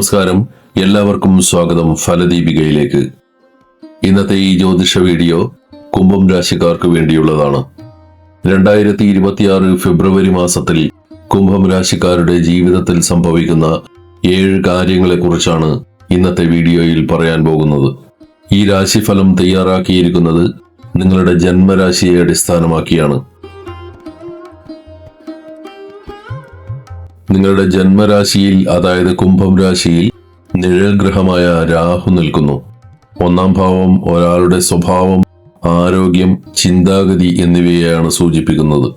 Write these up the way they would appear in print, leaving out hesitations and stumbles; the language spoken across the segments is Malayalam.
നമസ്കാരം, എല്ലാവർക്കും സ്വാഗതം ഫലദീപികയിലേക്ക്. ഇന്നത്തെ ഈ ജ്യോതിഷ വീഡിയോ കുംഭം രാശിക്കാർക്ക് വേണ്ടിയുള്ളതാണ്. 2026 ഫെബ്രുവരി മാസത്തിൽ കുംഭം രാശിക്കാരുടെ ജീവിതത്തിൽ സംഭവിക്കുന്ന 7 കാര്യങ്ങളെക്കുറിച്ചാണ് ഇന്നത്തെ വീഡിയോയിൽ പറയാൻ പോകുന്നത്. ഈ രാശിഫലം തയ്യാറാക്കിയിരിക്കുന്നത് നിങ്ങളുടെ ജന്മരാശിയെ അടിസ്ഥാനമാക്കിയാണ്. നിങ്ങളുടെ ജന്മരാശിയിൽ, അതായത് കുംഭം രാശിയിൽ നിഴൽ ഗ്രഹമായ രാഹു നിൽക്കുന്നു. 1-ാം ഭാവം ഒരാളുടെ സ്വഭാവം, ആരോഗ്യം, ചിന്താഗതി എന്നിവയെയാണ് സൂചിപ്പിക്കുന്നത്.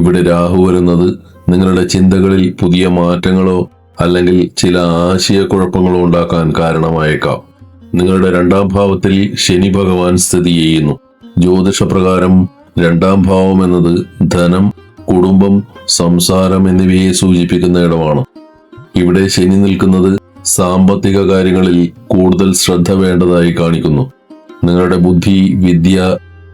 ഇവിടെ രാഹു വരുന്നത് നിങ്ങളുടെ ചിന്തകളിൽ പുതിയ മാറ്റങ്ങളോ അല്ലെങ്കിൽ ചില ആശയക്കുഴപ്പങ്ങളോ ഉണ്ടാക്കാൻ കാരണമായേക്കാം. നിങ്ങളുടെ 2-ാം ഭാവത്തിൽ ശനി ഭഗവാൻ സ്ഥിതി ചെയ്യുന്നു. ജ്യോതിഷപ്രകാരം 2-ാം ഭാവം എന്നത് ധനം, കുടുംബം, സംസാരം എന്നിവയെ സൂചിപ്പിക്കുന്ന ഇടമാണ്. ഇവിടെ ശനി നിൽക്കുന്നത് സാമ്പത്തിക കാര്യങ്ങളിൽ കൂടുതൽ ശ്രദ്ധ വേണ്ടതായി കാണിക്കുന്നു. നിങ്ങളുടെ ബുദ്ധി, വിദ്യ,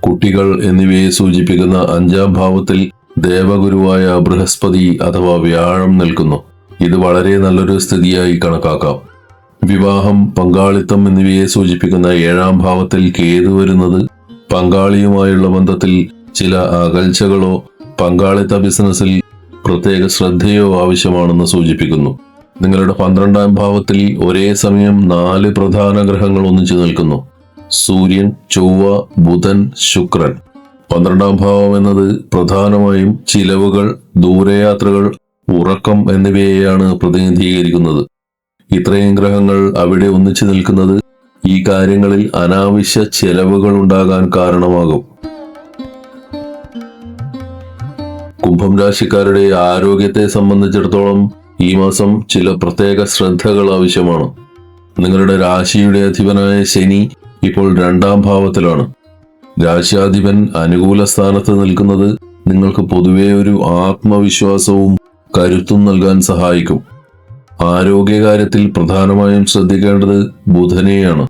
കുട്ടികൾ എന്നിവയെ സൂചിപ്പിക്കുന്ന 5-ാം ഭാവത്തിൽ ദേവഗുരുവായ ബൃഹസ്പതി അഥവാ വ്യാഴം നിൽക്കുന്നു. ഇത് വളരെ നല്ലൊരു സ്ഥിതിയായി കണക്കാക്കാം. വിവാഹം, പങ്കാളിത്തം എന്നിവയെ സൂചിപ്പിക്കുന്ന 7-ാം ഭാവത്തിൽ കേതു വരുന്നത് പങ്കാളിയുമായുള്ള ബന്ധത്തിൽ ചില അകൽച്ചകളോ പങ്കാളിത്ത ബിസിനസ്സിൽ പ്രത്യേക ശ്രദ്ധയോ ആവശ്യമാണെന്ന് സൂചിപ്പിക്കുന്നു. നിങ്ങളുടെ 12-ാം ഭാവത്തിൽ ഒരേ സമയം 4 പ്രധാന ഗ്രഹങ്ങൾ ഒന്നിച്ചു നിൽക്കുന്നു: സൂര്യൻ, ചൊവ്വ, ബുധൻ, ശുക്രൻ. 12-ാം ഭാവം എന്നത് പ്രധാനമായും ചിലവുകൾ, ദൂരയാത്രകൾ, ഉറക്കം എന്നിവയെയാണ് പ്രതിനിധീകരിക്കുന്നത്. ഇത്രയും ഗ്രഹങ്ങൾ അവിടെ ഒന്നിച്ചു നിൽക്കുന്നത് ഈ കാര്യങ്ങളിൽ അനാവശ്യ ചെലവുകൾ ഉണ്ടാകാൻ കാരണമാകും. കുംഭം രാശിക്കാരുടെ ആരോഗ്യത്തെ സംബന്ധിച്ചിടത്തോളം ഈ മാസം ചില പ്രത്യേക ശ്രദ്ധകൾ ആവശ്യമാണ്. നിങ്ങളുടെ രാശിയുടെ അധിപനായ ശനി ഇപ്പോൾ 2-ാം ഭാവത്തിലാണ്. രാശ്യാധിപൻ അനുകൂല സ്ഥാനത്ത് നിൽക്കുന്നത് നിങ്ങൾക്ക് പൊതുവെ ഒരു ആത്മവിശ്വാസവും കരുത്തും നൽകാൻ സഹായിക്കും. ആരോഗ്യകാര്യത്തിൽ പ്രധാനമായും ശ്രദ്ധിക്കേണ്ടത് ബുധനെയാണ്.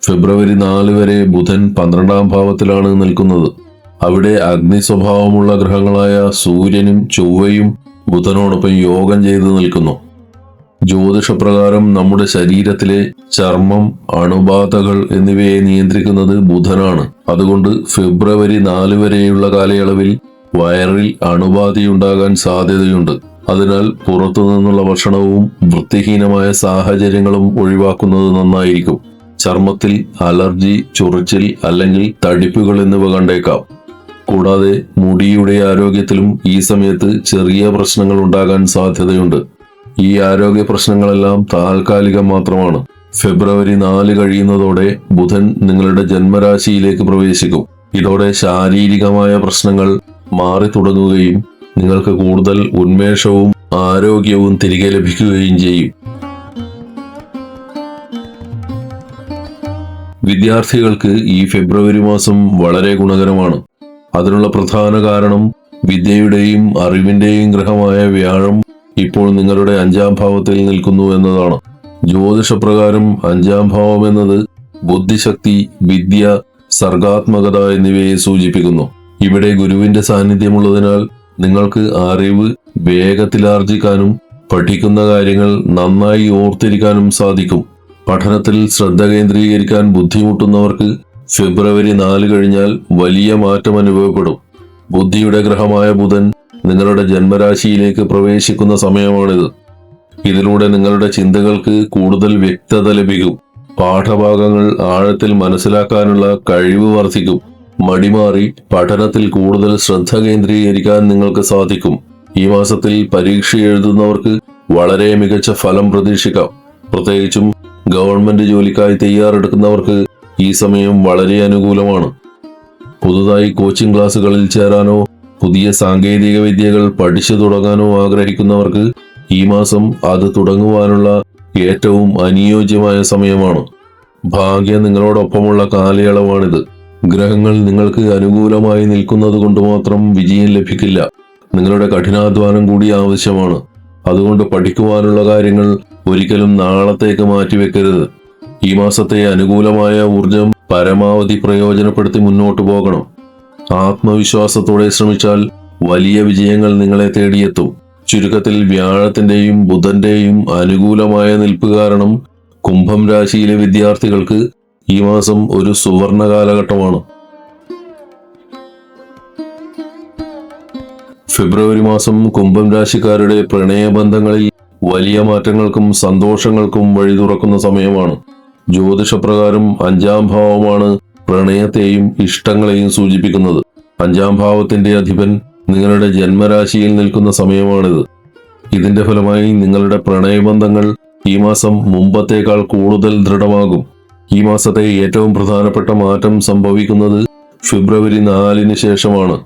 ഫെബ്രുവരി 4 വരെ ബുധൻ 12-ാം ഭാവത്തിലാണ് നിൽക്കുന്നത്. അവിടെ അഗ്നി സ്വഭാവമുള്ള ഗ്രഹങ്ങളായ സൂര്യനും ചൊവ്വയും ബുധനോടൊപ്പം യോഗം ചെയ്തു നിൽക്കുന്നു. ജ്യോതിഷപ്രകാരം നമ്മുടെ ശരീരത്തിലെ ചർമ്മം, അണുബാധകൾ എന്നിവയെ നിയന്ത്രിക്കുന്നത് ബുധനാണ്. അതുകൊണ്ട് ഫെബ്രുവരി 4 വരെയുള്ള കാലയളവിൽ വയറിൽ അണുബാധയുണ്ടാകാൻ സാധ്യതയുണ്ട്. അതിനാൽ പുറത്തു നിന്നുള്ള ഭക്ഷണവും വൃത്തിഹീനമായ സാഹചര്യങ്ങളും ഒഴിവാക്കുന്നത് നന്നായിരിക്കും. ചർമ്മത്തിൽ അലർജി, ചൊറിച്ചിൽ അല്ലെങ്കിൽ തടിപ്പുകൾ എന്നിവ കണ്ടേക്കാം. കൂടാതെ മുടിയുടെ ആരോഗ്യത്തിലും ഈ സമയത്ത് ചെറിയ പ്രശ്നങ്ങൾ ഉണ്ടാകാൻ സാധ്യതയുണ്ട്. ഈ ആരോഗ്യ പ്രശ്നങ്ങളെല്ലാം താൽക്കാലികം മാത്രമാണ്. ഫെബ്രുവരി 4 കഴിയുന്നതോടെ ബുധൻ നിങ്ങളുടെ ജന്മരാശിയിലേക്ക് പ്രവേശിക്കും. ഇതോടെ ശാരീരികമായ പ്രശ്നങ്ങൾ മാറി തുടങ്ങുകയും നിങ്ങൾക്ക് കൂടുതൽ ഉന്മേഷവും ആരോഗ്യവും തിരികെ ലഭിക്കുകയും ചെയ്യും. വിദ്യാർത്ഥികൾക്ക് ഈ ഫെബ്രുവരി മാസം വളരെ ഗുണകരമാണ്. അതിനുള്ള പ്രധാന കാരണം വിദ്യയുടെയും അറിവിന്റെയും ഗ്രഹമായ വ്യാഴം ഇപ്പോൾ നിങ്ങളുടെ 5-ാം ഭാവത്തിൽ നിൽക്കുന്നു എന്നതാണ്. ജ്യോതിഷപ്രകാരം 5-ാം ഭാവം എന്നത് ബുദ്ധിശക്തി, വിദ്യ, സർഗാത്മകത എന്നിവയെ സൂചിപ്പിക്കുന്നു. ഇവിടെ ഗുരുവിന്റെ സാന്നിധ്യമുള്ളതിനാൽ നിങ്ങൾക്ക് അറിവ് വേഗത്തിലാർജിക്കാനും പഠിക്കുന്ന കാര്യങ്ങൾ നന്നായി ഓർത്തിരിക്കാനും സാധിക്കും. പഠനത്തിൽ ശ്രദ്ധ കേന്ദ്രീകരിക്കാൻ ബുദ്ധിമുട്ടുന്നവർക്ക് ഫെബ്രുവരി 4 കഴിഞ്ഞാൽ വലിയ മാറ്റം അനുഭവപ്പെടും. ബുദ്ധിയുടെ ഗ്രഹമായ ബുധൻ നിങ്ങളുടെ ജന്മരാശിയിലേക്ക് പ്രവേശിക്കുന്ന സമയമാണിത്. ഇതിലൂടെ നിങ്ങളുടെ ചിന്തകൾക്ക് കൂടുതൽ വ്യക്തത ലഭിക്കും. പാഠഭാഗങ്ങൾ ആഴത്തിൽ മനസ്സിലാക്കാനുള്ള കഴിവ് വർദ്ധിക്കും. മടിമാറി പഠനത്തിൽ കൂടുതൽ ശ്രദ്ധ കേന്ദ്രീകരിക്കാൻ നിങ്ങൾക്ക് സാധിക്കും. ഈ മാസത്തിൽ പരീക്ഷ എഴുതുന്നവർക്ക് വളരെ മികച്ച ഫലം പ്രതീക്ഷിക്കാം. പ്രത്യേകിച്ചും ഗവൺമെന്റ് ജോലിക്കായി തയ്യാറെടുക്കുന്നവർക്ക് ഈ സമയം വളരെ അനുകൂലമാണ്. പുതുതായി കോച്ചിംഗ് ക്ലാസുകളിൽ ചേരാനോ പുതിയ സാങ്കേതിക വിദ്യകൾ പഠിച്ചു തുടങ്ങാനോ ആഗ്രഹിക്കുന്നവർക്ക് ഈ മാസം അത് തുടങ്ങുവാനുള്ള ഏറ്റവും അനുയോജ്യമായ സമയമാണ്. ഭാഗ്യം നിങ്ങളോടൊപ്പമുള്ള കാലയളവാണിത്. ഗ്രഹങ്ങൾ നിങ്ങൾക്ക് അനുകൂലമായി നിൽക്കുന്നത് കൊണ്ട് മാത്രം വിജയം ലഭിക്കില്ല. നിങ്ങളുടെ കഠിനാധ്വാനം കൂടി ആവശ്യമാണ്. അതുകൊണ്ട് പഠിക്കുവാനുള്ള കാര്യങ്ങൾ ഒരിക്കലും നാളത്തേക്ക് മാറ്റിവെക്കരുത്. ഈ മാസത്തെ അനുകൂലമായ ഊർജം പരമാവധി പ്രയോജനപ്പെടുത്തി മുന്നോട്ടു പോകണം. ആത്മവിശ്വാസത്തോടെ ശ്രമിച്ചാൽ വലിയ വിജയങ്ങൾ നിങ്ങളെ തേടിയെത്തും. ചുരുക്കത്തിൽ വ്യാഴത്തിന്റെയും ബുധന്റെയും അനുകൂലമായ നിൽപ്പ് കാരണം കുംഭം രാശിയിലെ വിദ്യാർത്ഥികൾക്ക് ഈ മാസം ഒരു സുവർണ കാലഘട്ടമാണ്. ഫെബ്രുവരി മാസം കുംഭം രാശിക്കാരുടെ പ്രണയബന്ധങ്ങളിൽ വലിയ മാറ്റങ്ങൾക്കും സന്തോഷങ്ങൾക്കും വഴി തുറക്കുന്ന സമയമാണ്. ജ്യോതിഷപ്രകാരം 5-ാം ഭാവമാണ് പ്രണയത്തെയും ഇഷ്ടങ്ങളെയും സൂചിപ്പിക്കുന്നത്. 5-ാം ഭാവത്തിന്റെ അധിപൻ നിങ്ങളുടെ ജന്മരാശിയിൽ നിൽക്കുന്ന സമയമാണിത്. ഇതിന്റെ ഫലമായി നിങ്ങളുടെ പ്രണയബന്ധങ്ങൾ ഈ മാസം മുമ്പത്തേക്കാൾ കൂടുതൽ ദൃഢമാകും. ഈ മാസത്തെ ഏറ്റവും പ്രധാനപ്പെട്ട മാറ്റം സംഭവിക്കുന്നത് ഫെബ്രുവരി 4-ന് ശേഷമാണ്.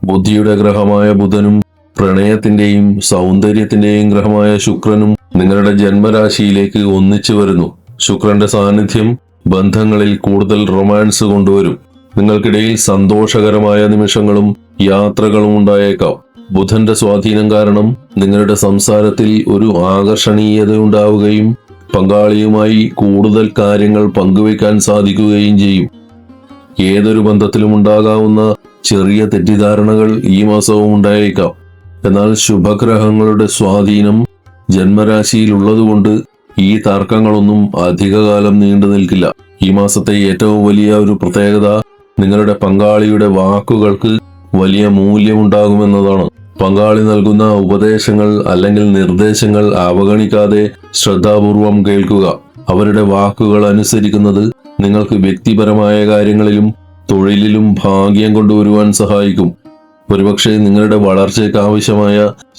ബുദ്ധിയുടെ ഗ്രഹമായ ബുധനും പ്രണയത്തിന്റെയും സൗന്ദര്യത്തിന്റെയും ഗ്രഹമായ ശുക്രനും നിങ്ങളുടെ ജന്മരാശിയിലേക്ക് ഒന്നിച്ചു വരുന്നു. ശുക്രന്റെ സാന്നിധ്യം ബന്ധങ്ങളിൽ കൂടുതൽ റൊമാൻസ് കൊണ്ടുവരും. നിങ്ങൾക്കിടയിൽ സന്തോഷകരമായ നിമിഷങ്ങളും യാത്രകളും ഉണ്ടായേക്കാം. ബുധന്റെ സ്വാധീനം കാരണം നിങ്ങളുടെ സംസാരത്തിൽ ഒരു ആകർഷണീയത ഉണ്ടാവുകയും പങ്കാളിയുമായി കൂടുതൽ കാര്യങ്ങൾ പങ്കുവയ്ക്കാൻ സാധിക്കുകയും ചെയ്യും. ഏതൊരു ബന്ധത്തിലും ഉണ്ടാകാവുന്ന ചെറിയ തെറ്റിദ്ധാരണകൾ ഈ മാസവും ഉണ്ടായേക്കാം. എന്നാൽ ശുഭഗ്രഹങ്ങളുടെ സ്വാധീനം ജന്മരാശിയിൽ ഉള്ളതുകൊണ്ട് ഈ തർക്കങ്ങളൊന്നും അധികകാലം നീണ്ടു നിൽക്കില്ല. ഈ മാസത്തെ ഏറ്റവും വലിയ ഒരു പ്രത്യേകത നിങ്ങളുടെ പങ്കാളിയുടെ വാക്കുകൾക്ക് വലിയ മൂല്യമുണ്ടാകുമെന്നതാണ്. പങ്കാളി നൽകുന്ന ഉപദേശങ്ങൾ അല്ലെങ്കിൽ നിർദ്ദേശങ്ങൾ അവഗണിക്കാതെ ശ്രദ്ധാപൂർവം കേൾക്കുക. അവരുടെ വാക്കുകൾ അനുസരിക്കുന്നത് നിങ്ങൾക്ക് വ്യക്തിപരമായ കാര്യങ്ങളിലും തൊഴിലിലും ഭാഗ്യം കൊണ്ടുവരുവാൻ സഹായിക്കും. ഒരുപക്ഷെ നിങ്ങളുടെ വളർച്ചയ്ക്ക് ആവശ്യമായ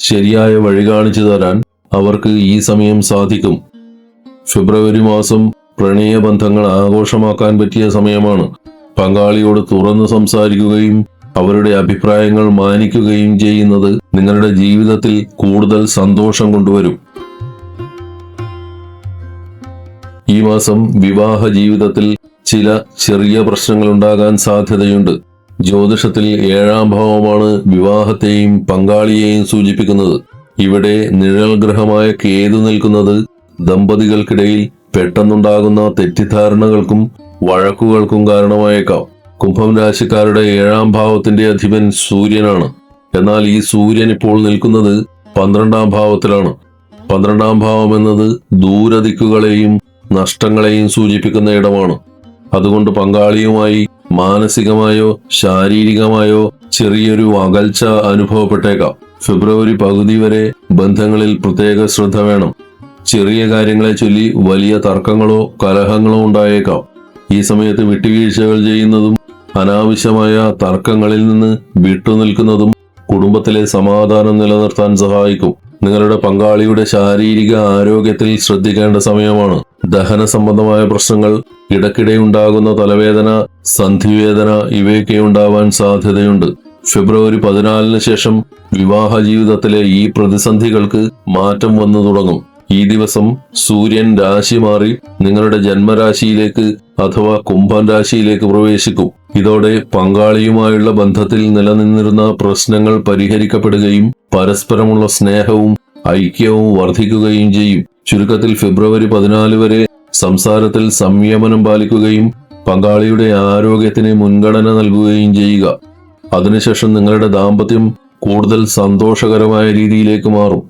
ശരിയായ വഴി കാണിച്ചു തരാൻ അവർക്ക് ഈ സമയം സാധിക്കും. ഫെബ്രുവരി മാസം പ്രണയബന്ധങ്ങൾ ആഘോഷമാക്കാൻ പറ്റിയ സമയമാണ്. പങ്കാളിയോട് തുറന്നു സംസാരിക്കുകയും അവരുടെ അഭിപ്രായങ്ങൾ മാനിക്കുകയും ചെയ്യുന്നത് നിങ്ങളുടെ ജീവിതത്തിൽ കൂടുതൽ സന്തോഷം കൊണ്ടുവരും. ഈ മാസം വിവാഹ ജീവിതത്തിൽ ചില ചെറിയ പ്രശ്നങ്ങൾ ഉണ്ടാകാൻ സാധ്യതയുണ്ട്. ജ്യോതിഷത്തിൽ 7-ാം ഭാവമാണ് വിവാഹത്തെയും പങ്കാളിയെയും സൂചിപ്പിക്കുന്നത്. ഇവിടെ നിഴൽ ഗ്രഹമായ കേതു നിൽക്കുന്നത് ദമ്പതികൾക്കിടയിൽ പെട്ടെന്നുണ്ടാകുന്ന തെറ്റിദ്ധാരണകൾക്കും വഴക്കുകൾക്കും കാരണമായേക്കാം. കുംഭം രാശിക്കാരുടെ 7-ാം ഭാവത്തിന്റെ അധിപൻ സൂര്യനാണ്. എന്നാൽ ഈ സൂര്യൻ ഇപ്പോൾ നിൽക്കുന്നത് 12-ാം ഭാവത്തിലാണ്. 12-ാം ഭാവം എന്നത് ദൂരദിക്കുകളെയും നഷ്ടങ്ങളെയും സൂചിപ്പിക്കുന്ന ഇടമാണ്. അതുകൊണ്ട് പങ്കാളിയുമായി മാനസികമായോ ശാരീരികമായോ ചെറിയൊരു അകൽച്ച അനുഭവപ്പെട്ടേക്കാം. ഫെബ്രുവരി പകുതി വരെ ബന്ധങ്ങളിൽ പ്രത്യേക ശ്രദ്ധ വേണം. ചെറിയ കാര്യങ്ങളെ ചൊല്ലി വലിയ തർക്കങ്ങളോ കലഹങ്ങളോ ഉണ്ടായേക്കാം. ഈ സമയത്ത് വിട്ടുവീഴ്ചകൾ ചെയ്യുന്നതും അനാവശ്യമായ തർക്കങ്ങളിൽ നിന്ന് വിട്ടുനിൽക്കുന്നതും കുടുംബത്തിലെ സമാധാനം നിലനിർത്താൻ സഹായിക്കും. നിങ്ങളുടെ പങ്കാളിയുടെ ശാരീരിക ആരോഗ്യത്തിൽ ശ്രദ്ധിക്കേണ്ട സമയമാണ്. ദഹന സംബന്ധമായ പ്രശ്നങ്ങൾ, ഇടയ്ക്കിടെ ഉണ്ടാകുന്ന തലവേദന, സന്ധിവേദന ഇവയൊക്കെ ഉണ്ടാവാൻ സാധ്യതയുണ്ട്. ഫെബ്രുവരി 14-ന് ശേഷം വിവാഹ ജീവിതത്തിലെ ഈ പ്രതിസന്ധികൾക്ക് മാറ്റം വന്നു തുടങ്ങും. ഈ ദിവസം സൂര്യൻ രാശി മാറി നിങ്ങളുടെ ജന്മരാശിയിലേക്ക് അഥവാ കുംഭം രാശിയിലേക്ക് പ്രവേശിക്കും. ഇതോടെ പങ്കാളിയുമായുള്ള ബന്ധത്തിൽ നിലനിന്നിരുന്ന പ്രശ്നങ്ങൾ പരിഹരിക്കപ്പെടുകയും പരസ്പരമുള്ള സ്നേഹവും ഐക്യവും വർദ്ധിക്കുകയും ചെയ്യും. ചുരുക്കത്തിൽ ഫെബ്രുവരി 14 വരെ സംസാരത്തിൽ സംയമനം പാലിക്കുകയും പങ്കാളിയുടെ ആരോഗ്യത്തിന് മുൻഗണന നൽകുകയും ചെയ്യുക. അതിനുശേഷം നിങ്ങളുടെ ദാമ്പത്യം കൂടുതൽ സന്തോഷകരമായ രീതിയിലേക്ക് മാറും.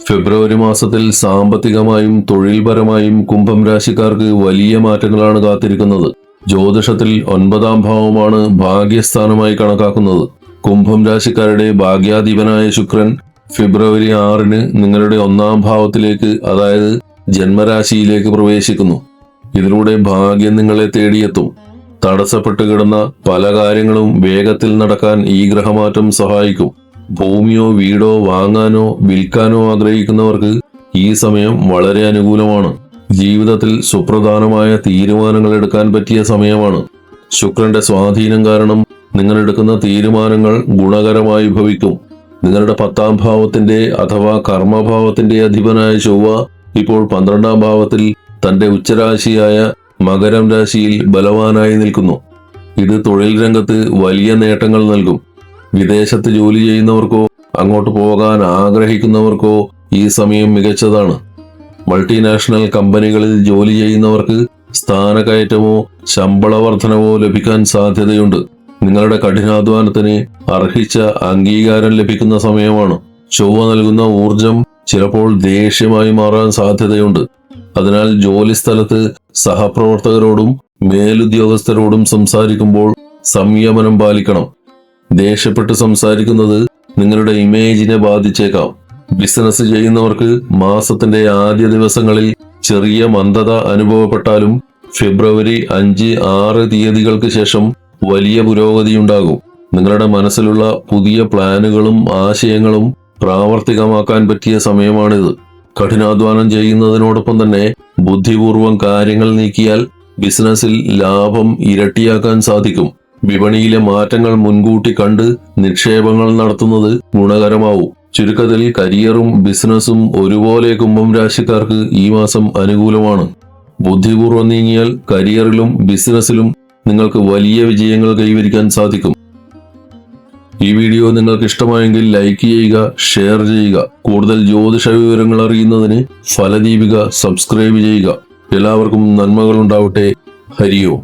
ഫെബ്രുവരി മാസത്തിൽ സാമ്പത്തികമായും തൊഴിൽപരമായും കുംഭം രാശിക്കാർക്ക് വലിയ മാറ്റങ്ങളാണ് കാത്തിരിക്കുന്നത്. ജ്യോതിഷത്തിൽ 9-ാം ഭാവമാണ് ഭാഗ്യസ്ഥാനമായി കണക്കാക്കുന്നത്. കുംഭം രാശിക്കാരുടെ ഭാഗ്യാധിപനായ ശുക്രൻ ഫെബ്രുവരി 6-ന് നിങ്ങളുടെ 1-ാം ഭാവത്തിലേക്ക്, അതായത് ജന്മരാശിയിലേക്ക് പ്രവേശിക്കുന്നു. ഇതിലൂടെ ഭാഗ്യം നിങ്ങളെ തേടിയെത്തും. തടസ്സപ്പെട്ട് കിടന്ന പല കാര്യങ്ങളും വേഗത്തിൽ നടക്കാൻ ഈ ഗ്രഹമാറ്റം സഹായിക്കും. ഭൂമിയോ വീടോ വാങ്ങാനോ വിൽക്കാനോ ആഗ്രഹിക്കുന്നവർക്ക് ഈ സമയം വളരെ അനുകൂലമാണ്. ജീവിതത്തിൽ സുപ്രധാനമായ തീരുമാനങ്ങൾ എടുക്കാൻ പറ്റിയ സമയമാണ്. ശുക്രന്റെ സ്വാധീനം കാരണം നിങ്ങൾ എടുക്കുന്ന തീരുമാനങ്ങൾ ഗുണകരമായി ഭവിക്കും. നിങ്ങളുടെ 10-ാം ഭാവത്തിന്റെ അഥവാ കർമ്മഭാവത്തിന്റെ അധിപനായ ചൊവ്വ ഇപ്പോൾ 12-ാം ഭാവത്തിൽ തന്റെ ഉച്ചരാശിയായ മകരം രാശിയിൽ ബലവാനായി നിൽക്കുന്നു. ഇത് തൊഴിൽ രംഗത്ത് വലിയ നേട്ടങ്ങൾ നൽകും. വിദേശത്ത് ജോലി ചെയ്യുന്നവർക്കോ അങ്ങോട്ട് പോകാൻ ആഗ്രഹിക്കുന്നവർക്കോ ഈ സമയം മികച്ചതാണ്. മൾട്ടിനാഷണൽ കമ്പനികളിൽ ജോലി ചെയ്യുന്നവർക്ക് സ്ഥാനക്കയറ്റമോ ശമ്പള വർധനവോ ലഭിക്കാൻ സാധ്യതയുണ്ട്. നിങ്ങളുടെ കഠിനാധ്വാനത്തിന് അർഹിച്ച അംഗീകാരം ലഭിക്കുന്ന സമയമാണ്. ചൊവ്വ നൽകുന്ന ഊർജം ചിലപ്പോൾ ദേഷ്യമായി മാറാൻ സാധ്യതയുണ്ട്. അതിനാൽ ജോലിസ്ഥലത്ത് സഹപ്രവർത്തകരോടും മേലുദ്യോഗസ്ഥരോടും സംസാരിക്കുമ്പോൾ സംയമനം പാലിക്കണം. ദേഷ്യപ്പെട്ട് സംസാരിക്കുന്നത് നിങ്ങളുടെ ഇമേജിനെ ബാധിച്ചേക്കാം. ബിസിനസ് ചെയ്യുന്നവർക്ക് മാസത്തിന്റെ ആദ്യ ദിവസങ്ങളിൽ ചെറിയ മന്ദത അനുഭവപ്പെട്ടാലും ഫെബ്രുവരി 5, 6 തീയതികൾക്ക് ശേഷം വലിയ പുരോഗതിയുണ്ടാകും. നിങ്ങളുടെ മനസ്സിലുള്ള പുതിയ പ്ലാനുകളും ആശയങ്ങളും പ്രാവർത്തികമാക്കാൻ പറ്റിയ സമയമാണിത്. കഠിനാധ്വാനം ചെയ്യുന്നതിനോടൊപ്പം തന്നെ ബുദ്ധിപൂർവം കാര്യങ്ങൾ നീക്കിയാൽ ബിസിനസ്സിൽ ലാഭം ഇരട്ടിയാക്കാൻ സാധിക്കും. വിപണിയിലെ മാറ്റങ്ങൾ മുൻകൂട്ടി കണ്ട് നിക്ഷേപങ്ങൾ നടത്തുന്നത് ഗുണകരമാവും. ചുരുക്കത്തിൽ കരിയറും ബിസിനസ്സും ഒരുപോലെ കുംഭം രാശിക്കാർക്ക് ഈ മാസം അനുകൂലമാണ്. ബുദ്ധിപൂർവ്വം നീങ്ങിയാൽ കരിയറിലും ബിസിനസ്സിലും നിങ്ങൾക്ക് വലിയ വിജയങ്ങൾ കൈവരിക്കാൻ സാധിക്കും. ഈ വീഡിയോ നിങ്ങൾക്ക് ഇഷ്ടമായെങ്കിൽ ലൈക്ക് ചെയ്യുക, ഷെയർ ചെയ്യുക. കൂടുതൽ ജ്യോതിഷ വിവരങ്ങൾ അറിയുന്നതിന് ഫലദീപിക സബ്സ്ക്രൈബ് ചെയ്യുക. എല്ലാവർക്കും നന്മകൾ ഉണ്ടാവട്ടെ. ഹരി ഓം.